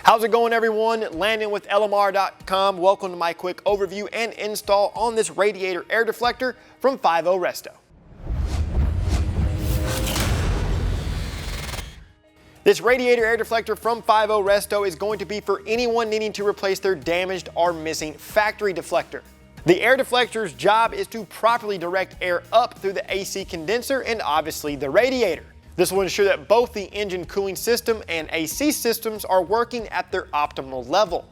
How's it going, everyone? Landon with LMR.com. Welcome to my quick overview and install on this radiator air deflector from 50 Resto. This radiator air deflector from 50 Resto is going to be for anyone needing to replace their damaged or missing factory deflector. The air deflector's job is to properly direct air up through the AC condenser and obviously the radiator. This will ensure that both the engine cooling system and AC systems are working at their optimal level.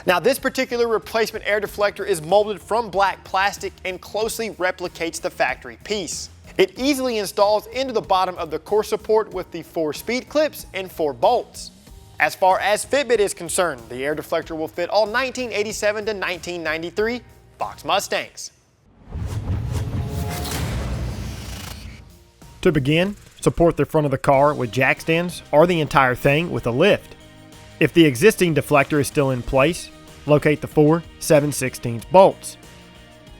Now, this particular replacement air deflector is molded from black plastic and closely replicates the factory piece. It easily installs into the bottom of the core support with the 4 speed clips and 4 bolts. As far as fitment is concerned, the air deflector will fit all 1987 to 1993 box Mustangs. To begin, support the front of the car with jack stands or the entire thing with a lift. If the existing deflector is still in place, locate the 4 7/16 bolts.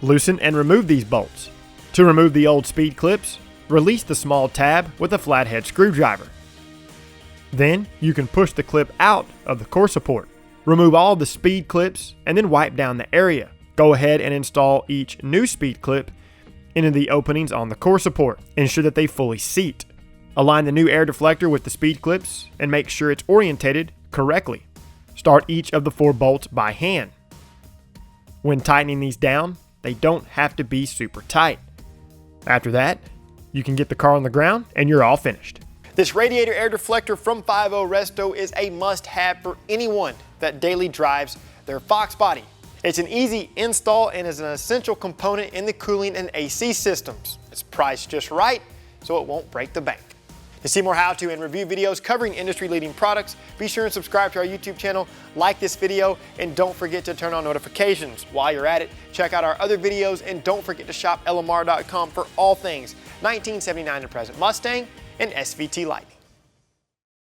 Loosen and remove these bolts. To remove the old speed clips, release the small tab with a flathead screwdriver. Then you can push the clip out of the core support. Remove all the speed clips and then wipe down the area. Go ahead and install each new speed clip into the openings on the core support. Ensure that they fully seat. Align the new air deflector with the speed clips and make sure it's orientated correctly. Start each of the 4 bolts by hand. When tightening these down, they don't have to be super tight. After that, you can get the car on the ground and you're all finished. This radiator air deflector from 50 Resto is a must-have for anyone that daily drives their Fox body. It's an easy install and is an essential component in the cooling and AC systems. It's priced just right, so it won't break the bank. To see more how-to and review videos covering industry-leading products, be sure and subscribe to our YouTube channel, like this video, and don't forget to turn on notifications. While you're at it, check out our other videos, and don't forget to shop LMR.com for all things 1979 to present Mustang and SVT Lightning.